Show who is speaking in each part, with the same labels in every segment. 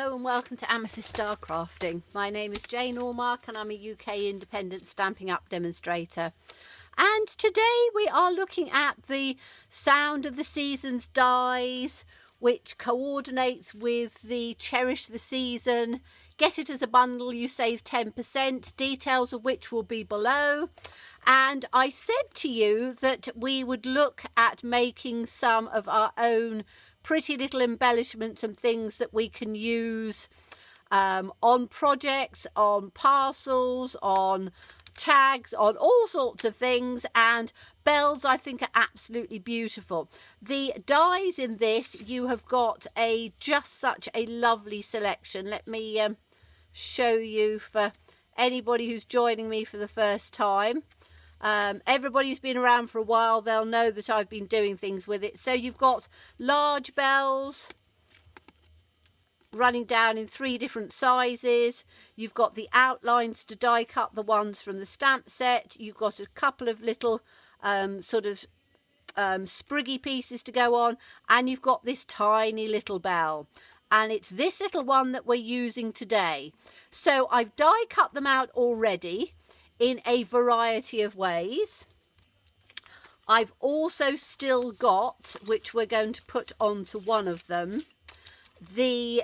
Speaker 1: Hello and welcome to Amethyst Star Crafting. My name is Jane Allmark and I'm a UK independent Stampin' Up demonstrator. And today we are looking at the Sound of the Seasons dies, which coordinates with the Cherish the Season. Get it as a bundle, you save 10%, details of which will be below. And I said to you that we would look at making some of our own pretty little embellishments and things that we can use on projects, on parcels, on tags, on all sorts of things. And bells I think are absolutely beautiful. The dies in this, you have got just such a lovely selection. Let me show you for anybody who's joining me for the first time. Everybody who's been around for a while, they'll know that I've been doing things with it. So you've got large bells running down in 3 different sizes. You've got the outlines to die cut, the ones from the stamp set. You've got a couple of little spriggy pieces to go on. And you've got this tiny little bell. And it's this little one that we're using today. So I've die cut them out already in a variety of ways. I've also still got, which we're going to put onto one of them, the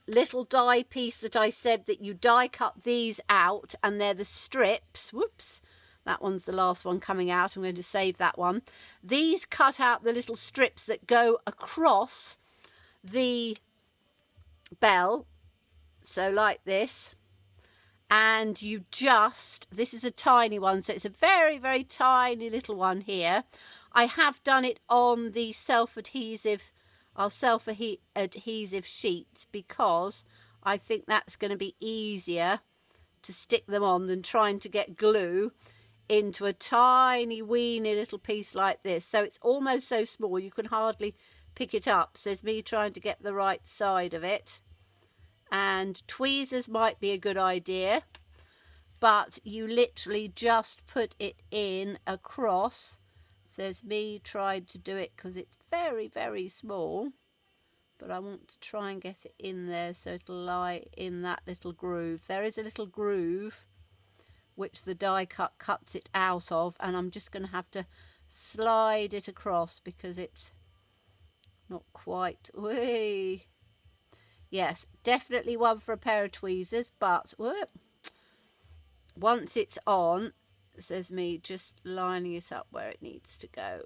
Speaker 1: little die piece that I said that you die cut these out, and they're the strips. Whoops, that one's the last one coming out. I'm going to save that one. These cut out the little strips that go across the bell, so like this. And you this is a tiny one, so it's a very, very tiny little one here. I have done it on the self-adhesive sheets because I think that's going to be easier to stick them on than trying to get glue into a tiny, weeny little piece like this. So it's almost so small you can hardly pick it up. So there's me trying to get the right side of it. And tweezers might be a good idea, but you literally just put it in across. There's me tried to do it because it's very, very small, but I want to try and get it in there so it'll lie in that little groove. There is a little groove which the die cut cuts it out of, and I'm just going to have to slide it across because it's not quite. Whee! Yes, definitely one for a pair of tweezers, but whoop, once it's on, says me just lining it up where it needs to go.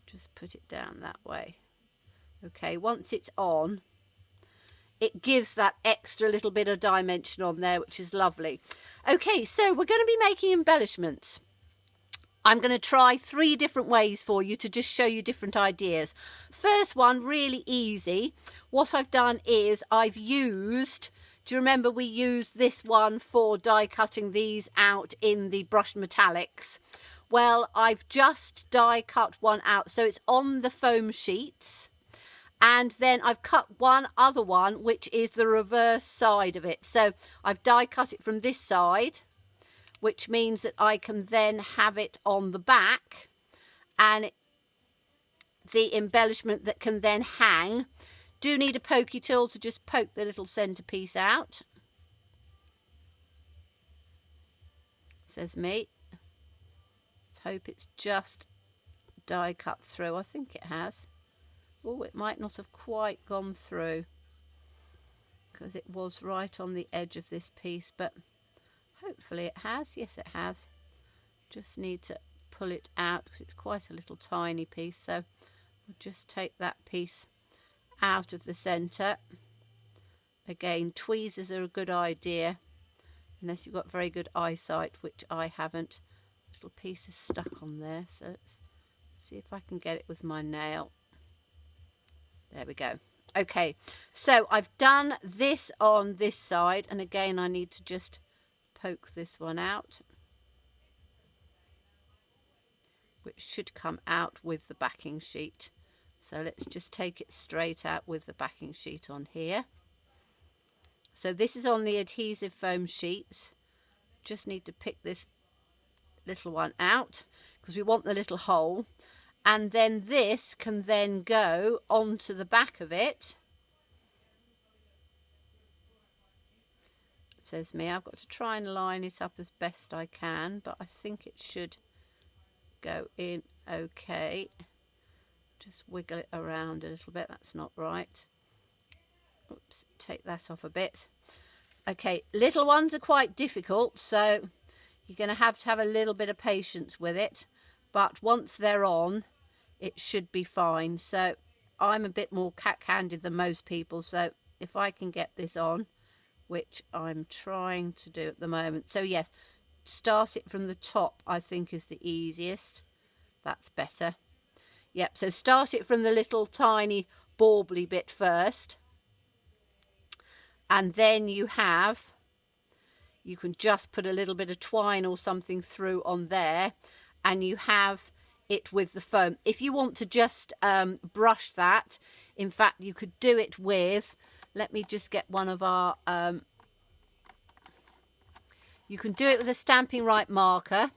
Speaker 1: Just put it down that way. Okay, once it's on, it gives that extra little bit of dimension on there, which is lovely. Okay, so we're going to be making embellishments. I'm going to try 3 different ways for you to just show you different ideas. First one, really easy. What I've done is I've used, do you remember we used this one for die cutting these out in the brushed metallics? Well, I've just die cut one out. So it's on the foam sheets. And then I've cut one other one, which is the reverse side of it. So I've die cut it from this side, which means that I can then have it on the back, and the embellishment that can then hang. Do need a pokey tool to just poke the little centerpiece out. Says me. Let's hope it's just die cut through. I think it has. Oh, it might not have quite gone through because it was right on the edge of this piece, but hopefully it has. Yes, it has. Just need to pull it out because it's quite a little tiny piece. So we'll just take that piece out of the centre. Again, tweezers are a good idea unless you've got very good eyesight, which I haven't. Little piece is stuck on there, so let's see if I can get it with my nail. There we go. Okay, so I've done this on this side, and again I need to just poke this one out, which should come out with the backing sheet. So let's just take it straight out with the backing sheet on here. So this is on the adhesive foam sheets. Just need to pick this little one out because we want the little hole, and then this can then go onto the back of it says me. I've got to try and line it up as best I can, but I think it should go in okay. Just wiggle it around a little bit. That's not right. Oops, take that off a bit. Okay, little ones are quite difficult, so you're going to have a little bit of patience with it. But once they're on, it should be fine. So I'm a bit more cat-handed than most people, so if I can get this on, which I'm trying to do at the moment. So yes, start it from the top, I think, is the easiest. That's better. Yep, so start it from the little tiny bauble bit first. And then you can just put a little bit of twine or something through on there, and you have it with the foam. If you want to just brush that, in fact, you could do it with, let me just get one of our, you can do it with a Stampin' Right marker.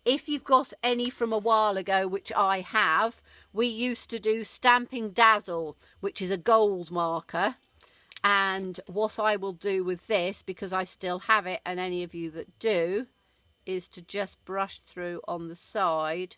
Speaker 1: If you've got any from a while ago, which I have, we used to do Stampin' Dazzle, which is a gold marker. And what I will do with this, because I still have it, and any of you that do, is to just brush through on the side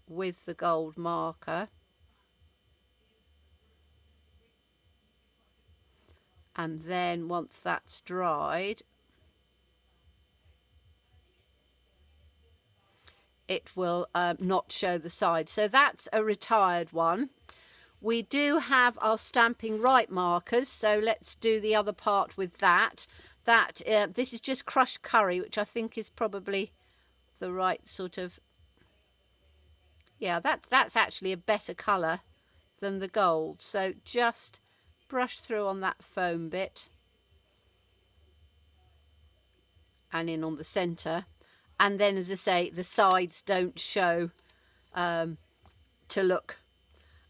Speaker 1: with the gold marker. And then once that's dried, it will not show the side. So that's a retired one. We do have our Stampin' Right markers, so let's do the other part with that. This is just crushed curry, which I think is probably the right sort of, yeah, that's actually a better colour than the gold. So just brush through on that foam bit and in on the centre. And then, as I say, the sides don't show to look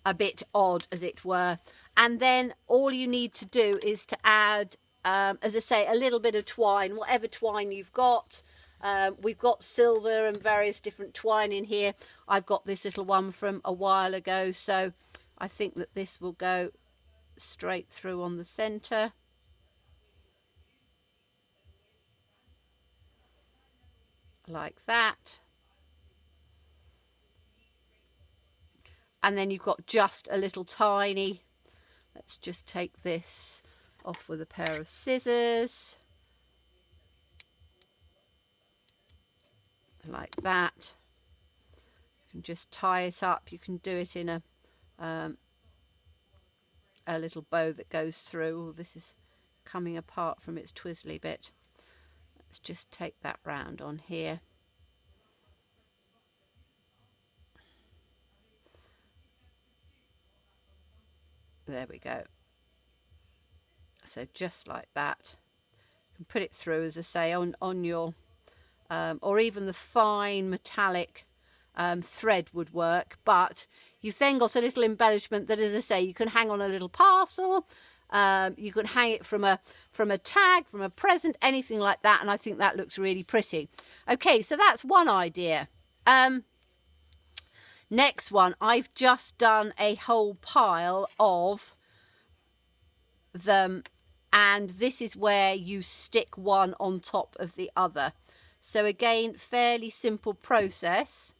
Speaker 1: a bit odd, as it were. And then all you need to do is to add, as I say, a little bit of twine, whatever twine you've got. We've got silver and various different twine in here. I've got this little one from a while ago, so I think that this will go straight through on the centre. Like that. And then you've got just a little tiny, let's just take this off with a pair of scissors. Like that. You can just tie it up. You can do it in a little bow that goes through. Oh, this is coming apart from its twizzly bit. Let's just take that round on here. There we go. So just like that. You can put it through, as I say, on your, or even the fine metallic thread would work. But you've then got a little embellishment that, as I say, you can hang on a little parcel. You can hang it from a tag, from a present, anything like that. And I think that looks really pretty. Okay, so that's one idea. Next one, I've just done a whole pile of them, and this is where you stick one on top of the other. So again, fairly simple process.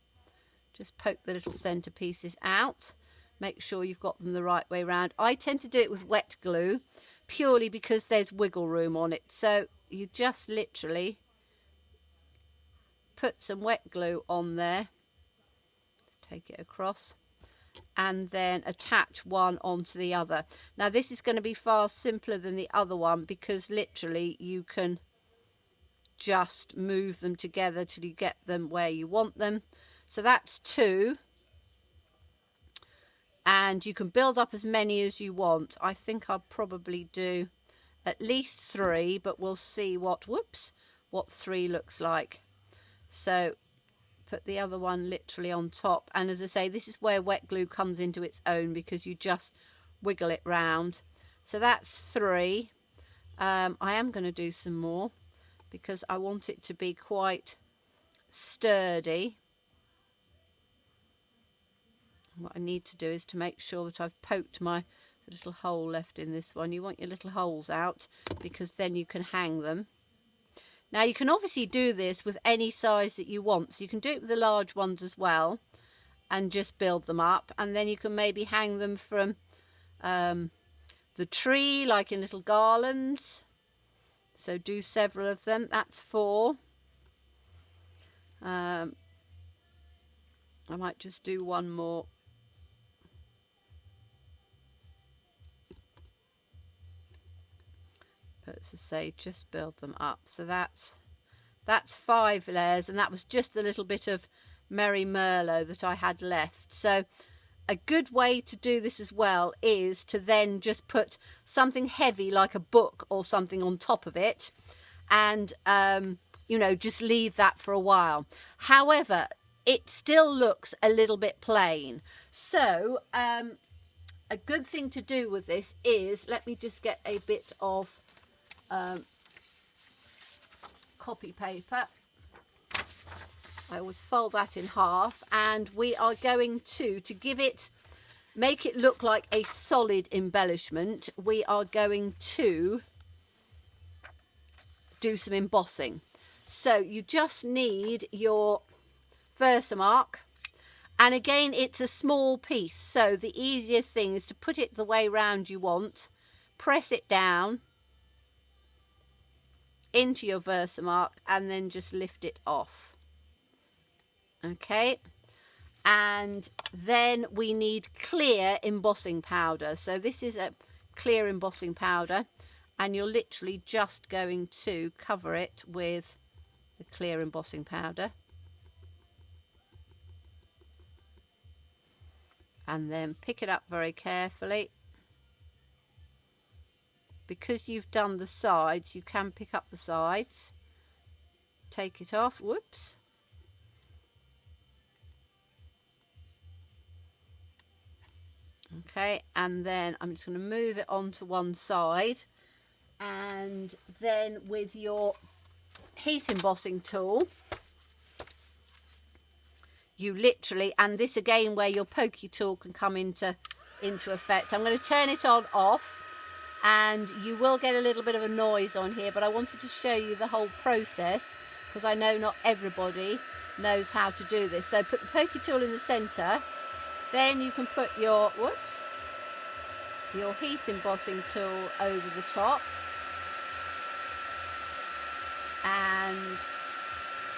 Speaker 1: Just poke the little centre pieces out. Make sure you've got them the right way round. I tend to do it with wet glue, purely because there's wiggle room on it. So you just literally put some wet glue on there. Take it across and then attach one onto the other. Now this is going to be far simpler than the other one, because literally you can just move them together till you get them where you want them. So that's two, and you can build up as many as you want. I think I'll probably do at least three, but we'll see what three looks like. So put the other one literally on top, and as I say, this is where wet glue comes into its own, because you just wiggle it round. So that's three. I am going to do some more because I want it to be quite sturdy. What I need to do is to make sure that I've poked the little hole left in this one. You want your little holes out, because then you can hang them. Now you can obviously do this with any size that you want, so you can do it with the large ones as well and just build them up, and then you can maybe hang them from the tree like in little garlands. So do several of them. That's 4. I might just do one more. But as I say, just build them up. So that's 5 layers, and that was just a little bit of Merry Merlot that I had left. So a good way to do this as well is to then just put something heavy like a book or something on top of it, and you know, just leave that for a while. However, it still looks a little bit plain. So a good thing to do with this is, let me just get a bit of copy paper. I always fold that in half, and we are going to give it, make it look like a solid embellishment, we are going to do some embossing. So you just need your Versamark, and again it's a small piece, so the easiest thing is to put it the way round you want, press it down into your Versamark, and then just lift it off. Okay, and then we need clear embossing powder. So this is a clear embossing powder, and you're literally just going to cover it with the clear embossing powder, and then pick it up very carefully. Because you've done the sides, you can pick up the sides, take it off, whoops, okay, and then I'm just going to move it onto one side, and then with your heat embossing tool, you literally, and this again where your pokey tool can come into effect, I'm going to turn it on off, and you will get a little bit of a noise on here, but I wanted to show you the whole process because I know not everybody knows how to do this. So put the pokey tool in the centre, then you can put your, whoops, your heat embossing tool over the top, and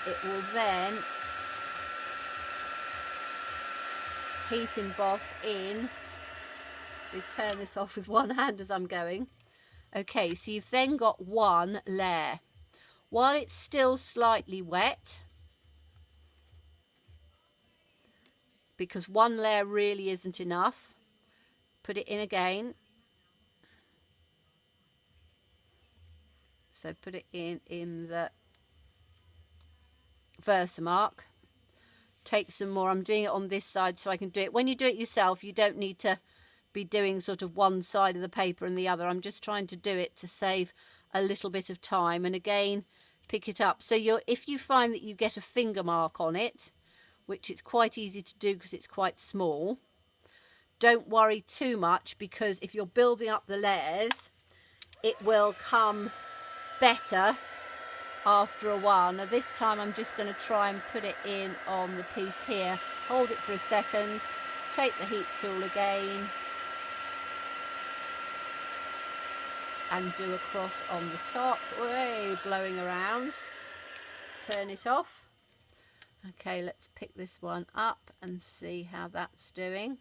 Speaker 1: it will then heat emboss in. We turn this off with one hand as I'm going. Okay, so you've then got one layer. While it's still slightly wet, because one layer really isn't enough, put it in again. So put it in the Versamark. Take some more. I'm doing it on this side so I can do it. When you do it yourself, you don't need to be doing sort of one side of the paper and the other. I'm just trying to do it to save a little bit of time, and again pick it up. So if you find that you get a finger mark on it, which it's quite easy to do because it's quite small, don't worry too much, because if you're building up the layers, it will come better after a while. Now this time I'm just going to try and put it in on the piece here, hold it for a second, take the heat tool again, and do a cross on the top, way blowing around, turn it off. Okay, let's pick this one up and see how that's doing.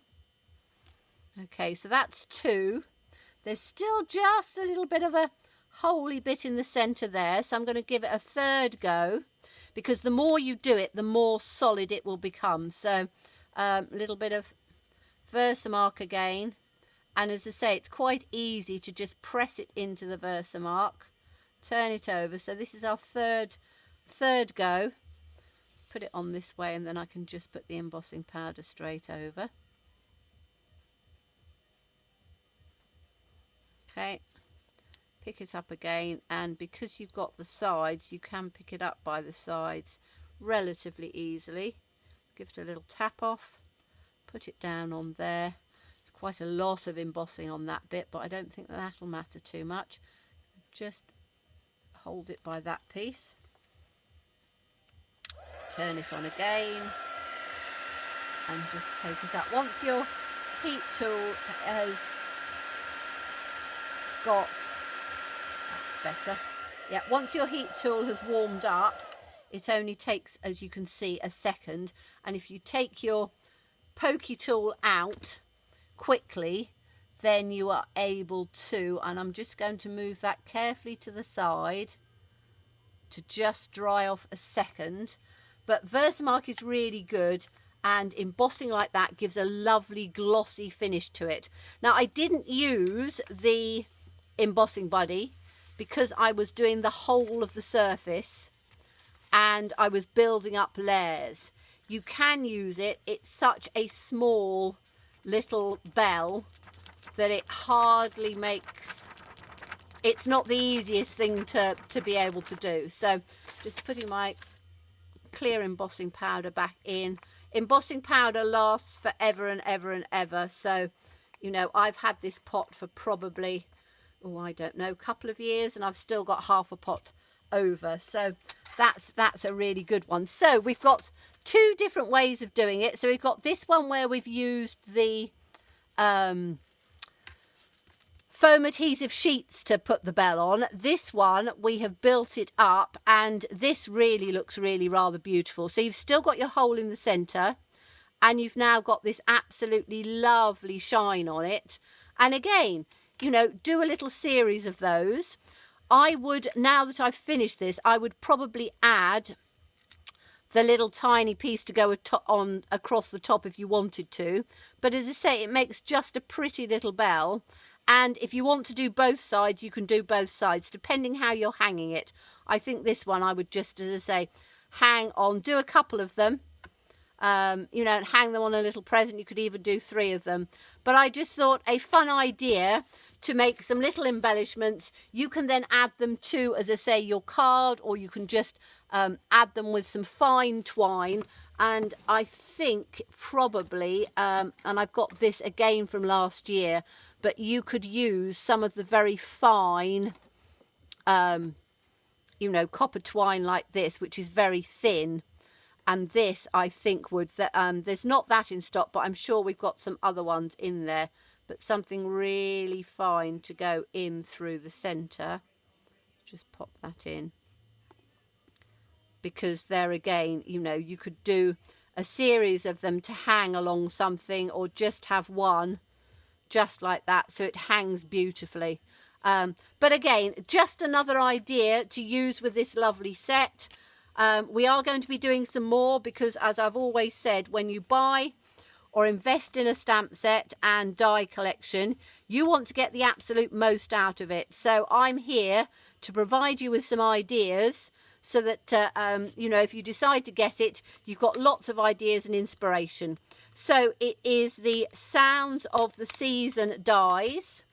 Speaker 1: Okay, so that's 2. There's still just a little bit of a holy bit in the centre there, so I'm going to give it a third go, because the more you do it, the more solid it will become. So a little bit of Versamark again. And as I say, it's quite easy to just press it into the Versamark, turn it over. So this is our third go. Put it on this way, and then I can just put the embossing powder straight over. Okay, pick it up again, and because you've got the sides, you can pick it up by the sides relatively easily. Give it a little tap off, put it down on there. Quite a lot of embossing on that bit, but I don't think that'll matter too much. Just hold it by that piece. turn it on again and just take it up. Once your heat tool has got, that's better. Yeah, once your heat tool has warmed up, it only takes, as you can see, a second. And if you take your pokey tool out quickly, then you are able to, and I'm just going to move that carefully to the side to just dry off a second. But Versamark is really good, and embossing like that gives a lovely glossy finish to it. Now, I didn't use the embossing buddy because I was doing the whole of the surface and I was building up layers. You can use it. It's such a small little bell that it hardly makes, it's not the easiest thing to be able to do. So just putting my clear embossing powder back in. Embossing powder lasts forever and ever and ever. So, you know, I've had this pot for probably, oh, I don't know, a couple of years, and I've still got half a pot over. So that's a really good one. So we've got two different ways of doing it. So we've got this one where we've used the foam adhesive sheets to put the bell on. This one we have built it up, and this really looks really rather beautiful. So you've still got your hole in the center, and you've now got this absolutely lovely shine on it. And again, you know, do a little series of those. I would, now that I've finished this, I would probably add the little tiny piece to go on across the top if you wanted to. But as I say, it makes just a pretty little bell. And if you want to do both sides, you can do both sides, depending how you're hanging it. I think this one I would just, as I say, hang on, do a couple of them. You know, and hang them on a little present. You could even do 3 of them. But I just thought a fun idea to make some little embellishments. You can then add them to, as I say, your card, or you can just add them with some fine twine. And I think probably, and I've got this again from last year, but you could use some of the very fine, you know, copper twine like this, which is very thin. And this, I think, would, there's not that in stock, but I'm sure we've got some other ones in there. But something really fine to go in through the centre. Just pop that in. Because there again, you know, you could do a series of them to hang along something, or just have one just like that, so it hangs beautifully. But again, just another idea to use with this lovely set. We are going to be doing some more because, as I've always said, when you buy or invest in a stamp set and die collection, you want to get the absolute most out of it. So I'm here to provide you with some ideas so that, you know, if you decide to get it, you've got lots of ideas and inspiration. So it is the Sounds of the Season dies.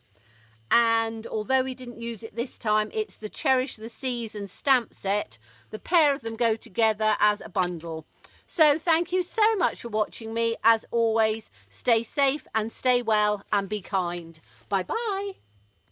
Speaker 1: And although we didn't use it this time, it's the Cherish the Season stamp set. The pair of them go together as a bundle. So thank you so much for watching me. As always, stay safe and stay well and be kind. Bye-bye.